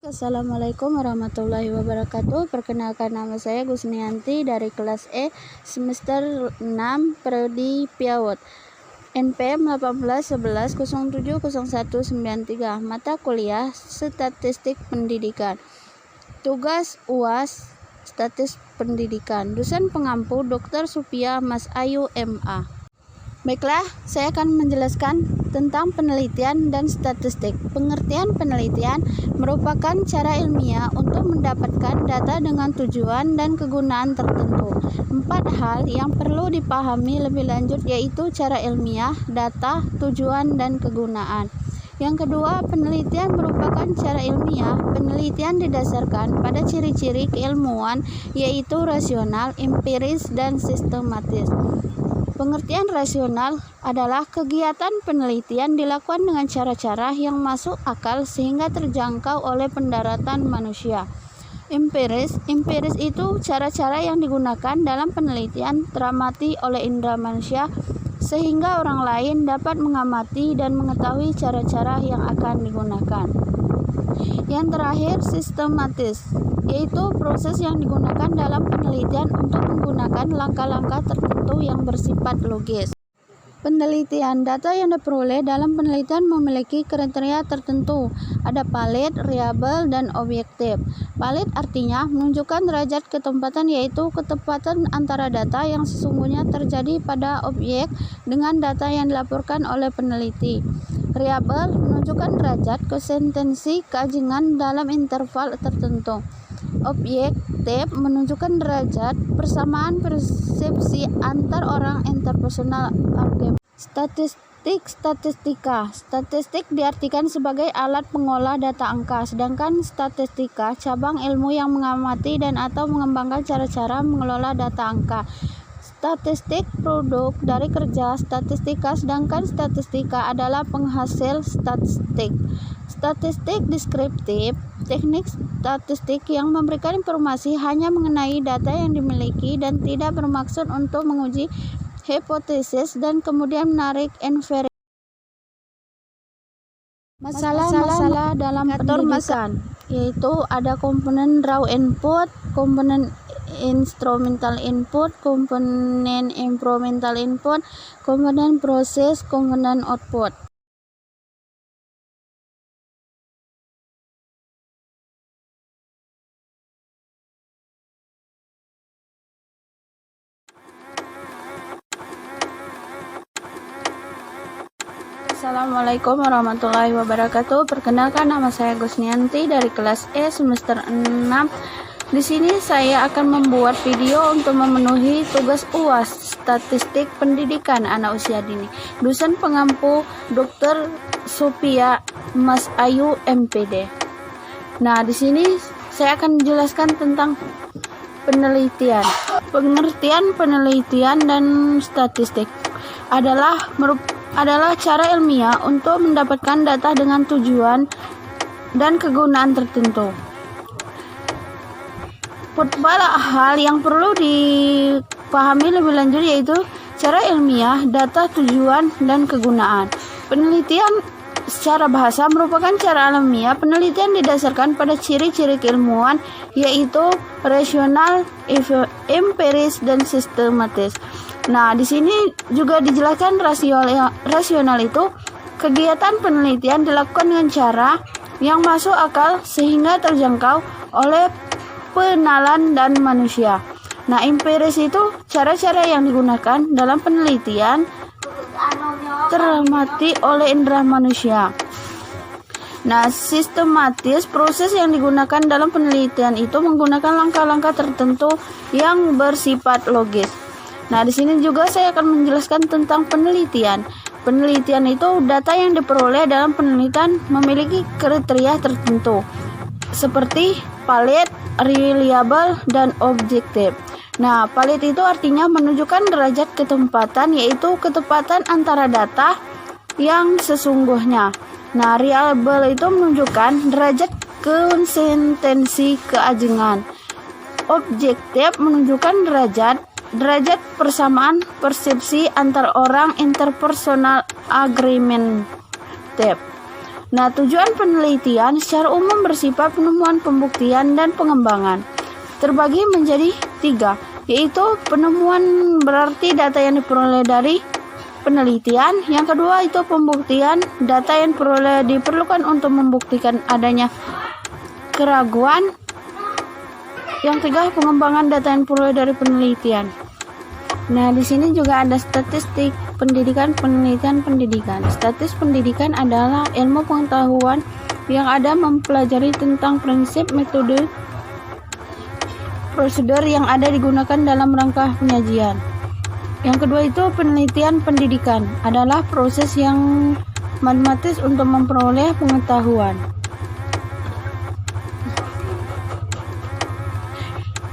Assalamualaikum warahmatullahi wabarakatuh. Perkenalkan, nama saya Gusnianti dari kelas E semester 6 Prodi PIAWOD. NPM 1811070193. Mata kuliah Statistik Pendidikan. Tugas UAS Statistik Pendidikan. Dosen pengampu Dr. Supia Mas Ayu MA. Baiklah, saya akan menjelaskan tentang penelitian dan statistik. Pengertian penelitian merupakan cara ilmiah untuk mendapatkan data dengan tujuan dan kegunaan tertentu. 4 hal yang perlu dipahami lebih lanjut yaitu cara ilmiah, data, tujuan, dan kegunaan. Yang kedua, penelitian merupakan cara ilmiah. Penelitian didasarkan pada ciri-ciri keilmuan yaitu rasional, empiris, dan sistematis. Pengertian rasional adalah kegiatan penelitian dilakukan dengan cara-cara yang masuk akal sehingga terjangkau oleh pendaratan manusia. Empiris itu cara-cara yang digunakan dalam penelitian teramati oleh indera manusia sehingga orang lain dapat mengamati dan mengetahui cara-cara yang akan digunakan. Yang terakhir, sistematis, yaitu proses yang digunakan dalam penelitian untuk menggunakan langkah-langkah tertentu yang bersifat logis. Penelitian, data yang diperoleh dalam penelitian memiliki kriteria tertentu. Ada palit, variabel, dan objektif. Palit artinya menunjukkan derajat ketepatan, yaitu ketepatan antara data yang sesungguhnya terjadi pada objek dengan data yang dilaporkan oleh peneliti. Variabel menunjukkan derajat konsistensi keajengan dalam interval tertentu. Objektif menunjukkan derajat persamaan persepsi antar orang interpersonal argumen. Statistik diartikan sebagai alat pengolah data angka, sedangkan statistika cabang ilmu yang mengamati dan atau mengembangkan cara-cara mengelola data angka. Statistik produk dari kerja statistika, sedangkan statistika adalah penghasil statistik. Statistik deskriptif, teknik statistik yang memberikan informasi hanya mengenai data yang dimiliki dan tidak bermaksud untuk menguji hipotesis dan kemudian menarik inferensi. Masalah dalam pendidikan yaitu ada komponen raw input, komponen instrumental input, komponen incremental input, komponen proses, komponen output. Assalamualaikum warahmatullahi wabarakatuh. Perkenalkan, nama saya Gusnianti dari kelas E semester 6. Di sini saya akan membuat video untuk memenuhi tugas UAS Statistik Pendidikan Anak Usia Dini. Dosen pengampu Dr. Supia Mas Ayu MPD. Nah, di sini saya akan menjelaskan tentang penelitian. Pengertian penelitian dan statistik adalah cara ilmiah untuk mendapatkan data dengan tujuan dan kegunaan tertentu. Beberapa hal yang perlu dipahami lebih lanjut yaitu cara ilmiah, data, tujuan, dan kegunaan. Penelitian secara bahasa merupakan cara alamiah. Penelitian didasarkan pada ciri-ciri keilmuan yaitu rasional, empiris, dan sistematis. Nah, di sini juga dijelaskan rasional itu kegiatan penelitian dilakukan dengan cara yang masuk akal sehingga terjangkau oleh penalan dan manusia. Nah, empiris itu cara-cara yang digunakan dalam penelitian teramati oleh indera manusia. Nah, sistematis, proses yang digunakan dalam penelitian itu menggunakan langkah-langkah tertentu yang bersifat logis. Nah, di sini juga saya akan menjelaskan tentang penelitian. Penelitian itu data yang diperoleh dalam penelitian memiliki kriteria tertentu seperti palit, reliable, dan objektif. Nah, palit itu artinya menunjukkan derajat ketepatan, yaitu ketepatan antara data yang sesungguhnya. Nah, reliable itu menunjukkan derajat konsistensi keajengan. Objektif menunjukkan derajat persamaan persepsi antar orang interpersonal agreement. Nah, tujuan penelitian secara umum bersifat penemuan, pembuktian, dan pengembangan. Terbagi menjadi 3, yaitu penemuan berarti data yang diperoleh dari penelitian. Yang kedua itu pembuktian, data yang diperlukan untuk membuktikan adanya keraguan. Yang ketiga pengembangan data yang diperoleh dari penelitian. Nah, di sini juga ada statistik pendidikan, penelitian pendidikan. Statistik pendidikan adalah ilmu pengetahuan yang ada mempelajari tentang prinsip, metode, prosedur yang ada digunakan dalam rangka penyajian. Yang kedua itu penelitian pendidikan adalah proses yang matematis untuk memperoleh pengetahuan.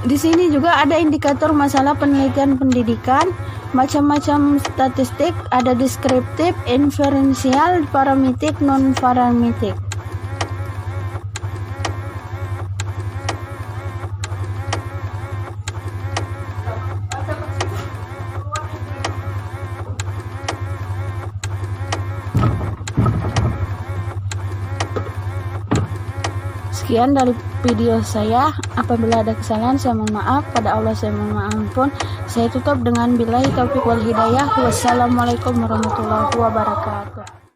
Di sini juga ada indikator masalah penelitian pendidikan, macam-macam statistik, ada deskriptif, inferensial, parametrik, non-parametrik. Sekian dari video saya. Apabila ada kesalahan saya mohon maaf, pada Allah saya mohon maaf pun. Saya tutup dengan billahi taufiq wal hidayah. Wassalamualaikum warahmatullahi wabarakatuh.